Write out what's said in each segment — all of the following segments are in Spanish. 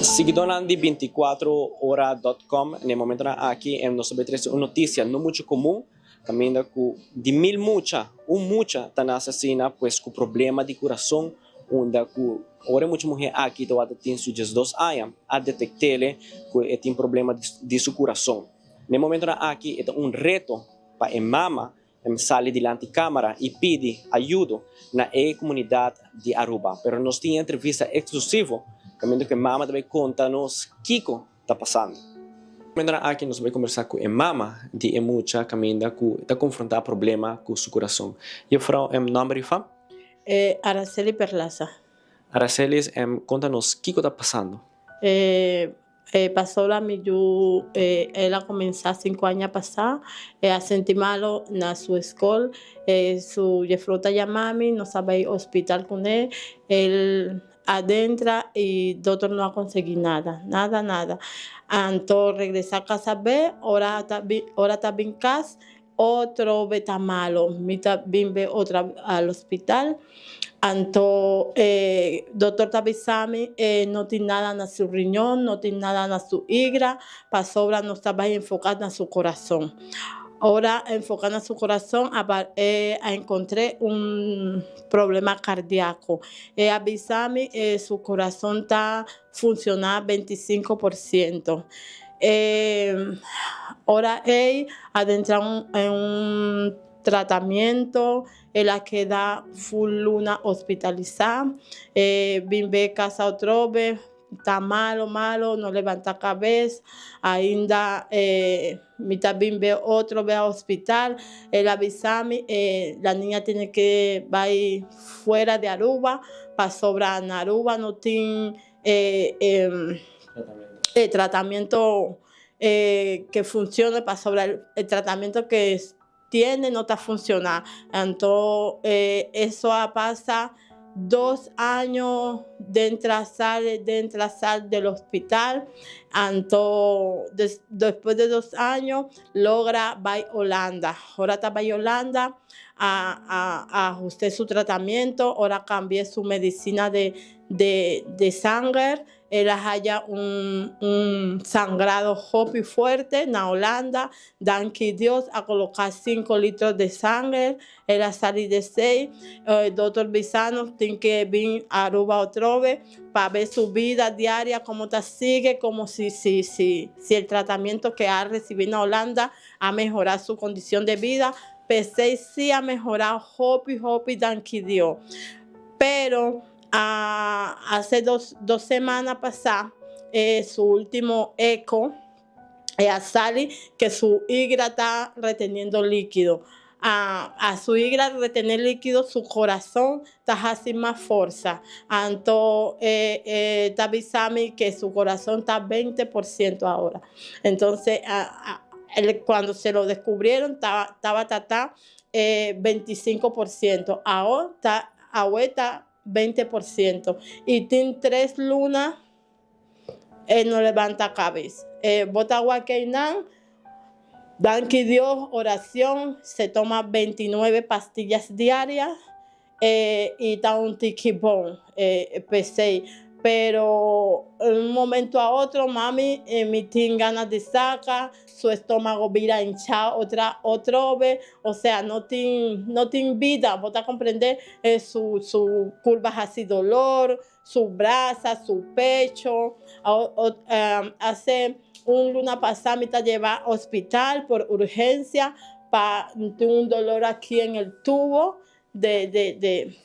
Seguidores de 24horas.com, en el momento aquí nos trae una noticia no mucho común, también de mil mucha tan asesina, pues con problema de corazón, onde ahora mucha mujer aquí tiene sus 2 años a detectarle que tiene problema de su corazón. En el momento aquí es un reto para mama sale delante de cámara y pide ayuda en la comunidad de Aruba, pero nos tiene entrevista exclusiva caminho que mama também conta-nos o que está passando. Aqui nós vamos conversar com a mama de Emucha, caminho que está confrontar problema com seu coração. E a nome de fã? Araceli Perlaza. Araceli, conta-nos o que está passando. Pasó la miyu, ella comenzó 5 años a pasar, a sentir malo en su escuela, su jefrota llamami, no sabe ir al hospital con él adentra y doctor no ha conseguido nada. Entonces regresa a casa B, ahora está bien casa, otro beta malo, mita bien ve otra al hospital. Entonces, doctor Tabisami no tiene nada en su riñón, no tiene nada en su hígado, para sobra no estaba enfocada en su corazón. Ahora, enfocada en su corazón, encontré un problema cardíaco. Avisami, su corazón está funcionando 25%. Ahora, adentra en un tratamiento, la queda full luna hospitalizada, vive casa otra vez, está malo, no levanta cabeza, ainda mitad vive otro ve al hospital, el avisami, la niña tiene que ir fuera de Aruba, para sobrar en Aruba no tiene tratamiento que funcione, para sobrar el tratamiento que tiene no está funcionando. Entonces, eso pasa 2 años de entrar sal del hospital. Entonces, después de 2 años, logra ir a Holanda. Ahora está en Holanda a ajustar su tratamiento. Ahora cambié su medicina de sangre. Ella haya un sangrado hopi fuerte en Holanda. Dan que Dios a colocar 5 litros de sangre. Ella salió de 6. El doctor Bisano tiene que venir a Aruba otra vez para ver su vida diaria, cómo te sigue, como si el tratamiento que ha recibido en Holanda ha mejorado su condición de vida. P6 sí ha mejorado hopi dan que Dios. Pero hace dos semanas pasadas, su último eco, sale que su hígado está reteniendo líquido. A su hígado retener líquido, su corazón está haciendo más fuerza. Entonces, está avisando que su corazón está 20% ahora. Entonces, cuando se lo descubrieron, estaba 25%. Ahora está 20%. Y tiene 3 lunas, no levanta cabeza. Bota agua que dan que Dios, oración, se toma 29 pastillas diarias y está un tiquibón, P6. Pero en un momento a otro, mami, me tiene ganas de sacar, su estómago vira hinchado otra vez, o sea, no tiene vida, vos a comprender su curva así dolor, su braza, su pecho, hace un luna pasada me lleva al hospital por urgencia para un dolor aquí en el tubo del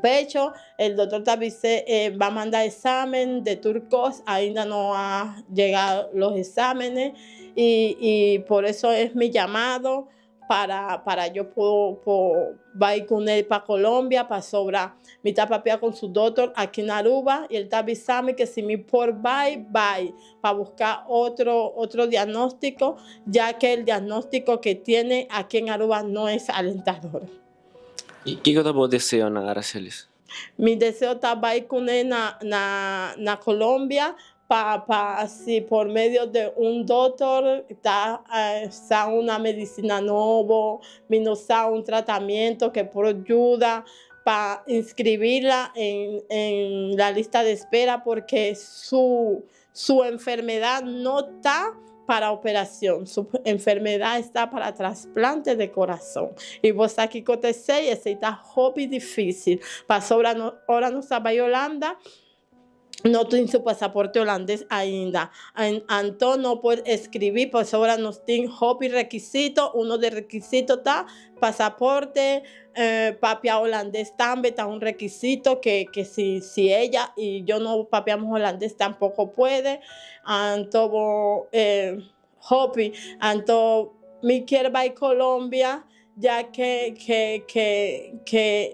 pecho. El doctor te va a mandar examen de turcos, ainda no ha llegado los exámenes y por eso es mi llamado para yo va ir con él para Colombia, para sobrar mi papá con su doctor aquí en Aruba y él está avisando que si mi por va para buscar otro diagnóstico, ya que el diagnóstico que tiene aquí en Aruba no es alentador. ¿Y qué vos deseas, Araceli? Mi deseo está ir con él na Colombia para si por medio de un doctor está una medicina nueva, un tratamiento que por ayuda para inscribirla en la lista de espera porque su enfermedad no está para operación, su enfermedad está para trasplante de corazón. E você aqui aconteceu, esse está hobby difícil. Passou hora no Saba Holanda, no tiene su pasaporte holandés ainda. Entonces no puede escribir, pues ahora nos tiene hobby requisito. Uno de requisitos está pasaporte, papia holandés también está un requisito que si ella y yo no papiamos holandés tampoco puede. Entonces, hobby. Entonces, me quiero ir a Colombia ya que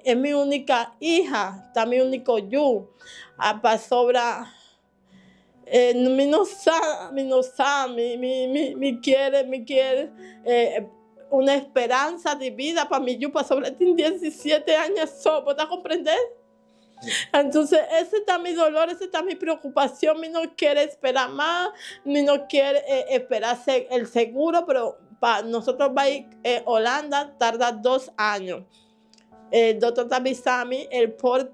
es mi única hija, está mi único yo. Para sobra, mi no sabe, me quiere una esperanza de vida para mí. Yo para sobra tiene 17 años, ¿puedes comprender? Entonces, ese está mi dolor, esa está mi preocupación. Mi no quiere esperar más, mi no quiere esperar el seguro, pero para nosotros va a ir a Holanda, tarda 2 años. El doctor Tabisami, él por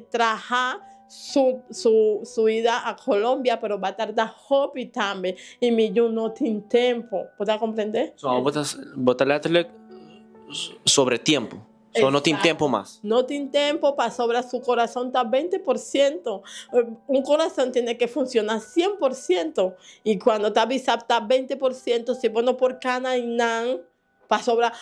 trabajar su ida a Colombia, pero va a tardar hobby también. Y mi yo no tiene tiempo. ¿Puedes comprender? So, botar sobre tiempo. So, no tiene tiempo más. No tiene tiempo para sobrar su corazón, está 20%. Un corazón tiene que funcionar 100%. Y cuando está bisap está 20%, si vos no por cana y nan, para sobrar.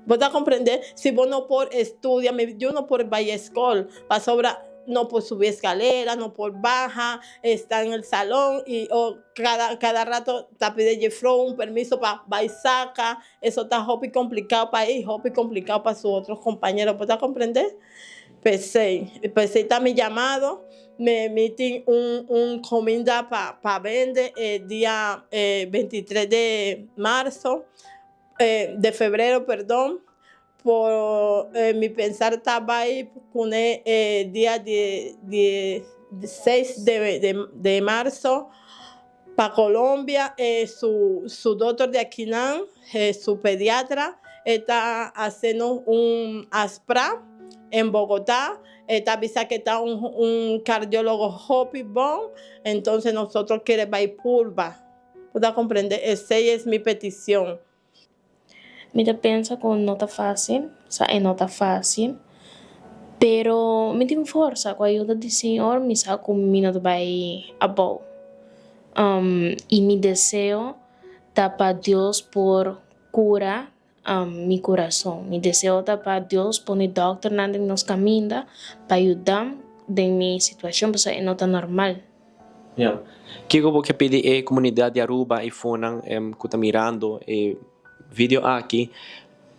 ¿Vos te comprender? Si vos no por estudiar, yo no por Valle School, para sobrar. No por subir escalera, no por baja, está en el salón y cada rato te pide Jeffro un permiso para baisaca. Eso está hobby complicado para él, hobby complicado para sus otros compañeros. ¿Puedes comprender? Pensé está mi llamado, me emiten un comida para vender el día 23 de marzo, de febrero, perdón. Por mi pensar estaba ahí con el día 6 de marzo para Colombia. Su doctor de Aquinán, su pediatra, está haciendo un ASPRA en Bogotá. Está avisa que está un cardiólogo Hopi Bon. Entonces nosotros queremos ir pulva. ¿Puedes comprender? Esa es mi petición. Me pensa que não está fácil, não está fácil, pero me tenho força com a ajuda do Senhor, me sabe como me não vai a bom. E me desejo tá para Deus por cura mi coração. Me desejo tá para Deus por o doctor nada nos caminha para ajudar em minha situação, porque não está normal. Yeah. Kiko po que pedi a comunidade de Aruba e Fonang que está mirando vídeo aqui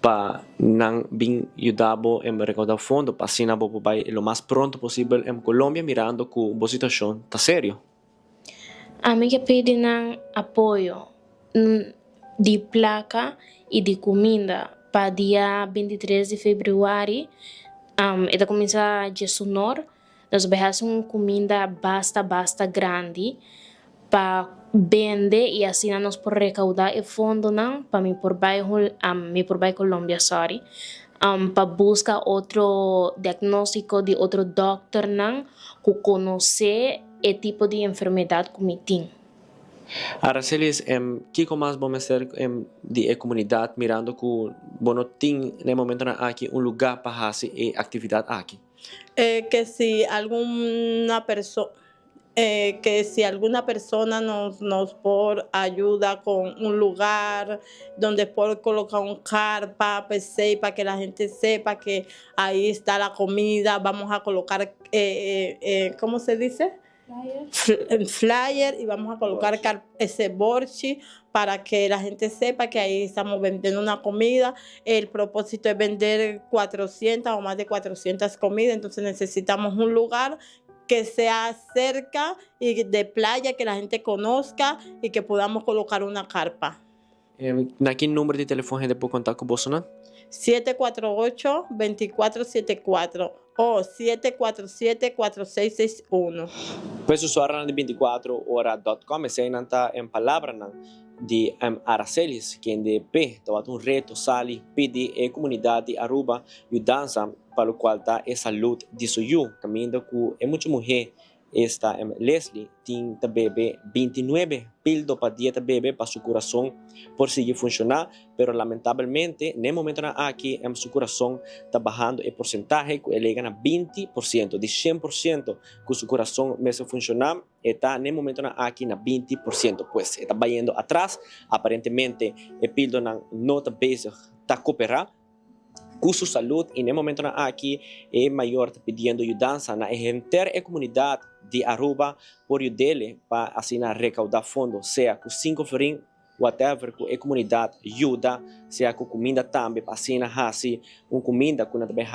para não vir ajudar em recaudar fundo para assim na bobo vai o mais pronto possível em Colômbia mirando que a situação está sério. A mim que pedi apoio de placa e de comida para dia 23 de fevereiro. Ela começa a sonor. Nós vamos fazer uma comida basta grande para vender e assim nós por recaudar o fundo para me por vai Colômbia, para buscar outro diagnóstico de outro doctor que conhecer o tipo de enfermidade que me tem. Aracelis, que mais vamos fazer de comunidade mirando que não tem no momento aqui lugar para fazer atividade aqui? Que si alguna persona nos por ayuda con un lugar donde por colocar un carpa, PC, para que la gente sepa que ahí está la comida, vamos a colocar, ¿cómo se dice? Flyer y vamos a colocar ese borchi para que la gente sepa que ahí estamos vendiendo una comida. El propósito es vender 400 o más de 400 comidas, entonces necesitamos un lugar que sea cerca y de playa, que la gente conozca y que podamos colocar una carpa. ¿Qué número de teléfono gente puede contar con vos? 748-2474 o 747-4661. Pues usuario de 24horas.com ese está en palabra de Aracelis, quien de P, tomado un reto, sali, pidi e comunidade de Aruba, mudança para o qual está a saúde de suyo. Caminda com é muita mulher esta Leslie tem ta bebê 29 pildo para dieta bebê para seu coração por seguir funcionar, pero lamentavelmente no momento na aqui seu coração está bajando o porcentaje que ele gana 20% de 100% que seu coração mesmo funcionar está no momento na aqui na 20%, pues está indo atrás, aparentemente o pildo não está basic está cooperar com sua saúde e no momento na aqui é maior está pedindo ajuda na entera comunidade de Aruba por dele para assim recaudar fundos, seja com 5 florin, whatever, com a comunidade ajuda, seja com comida também, para assim comida que também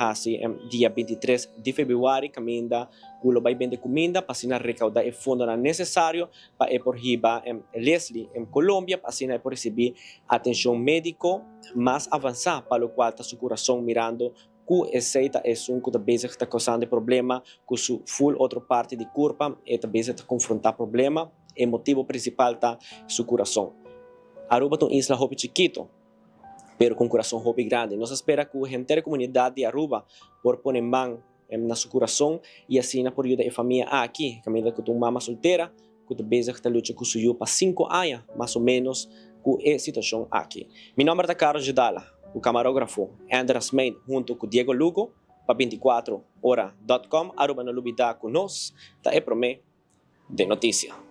dia 23 de fevereiro, comida que vai vender comida para assim recaudar o fundo necessário para por riba Leslie em Colômbia, para assim por receber atenção médica mais avançada, para o qual está seu coração mirando que aceita é um que talvez está causando problema com sua full outra parte de corpo e talvez está confrontar problema. O motivo principal está seu coração. Aruba é uma isla hobby chiquito, pero com coração hobby grande. Nós espera que a inteira comunidade de Aruba por poner mão na seu coração e assim por ajudar a família aqui, caminhando com uma mama solteira, que talvez está lutando com seu para 5 anos, mais ou menos, com a situação aqui. Meu nome é Carlos Gidala. O camarógrafo Andras Main junto com Diego Lugo para 24horas.com. Aruba no lubida com nós, tá é promê de notícia.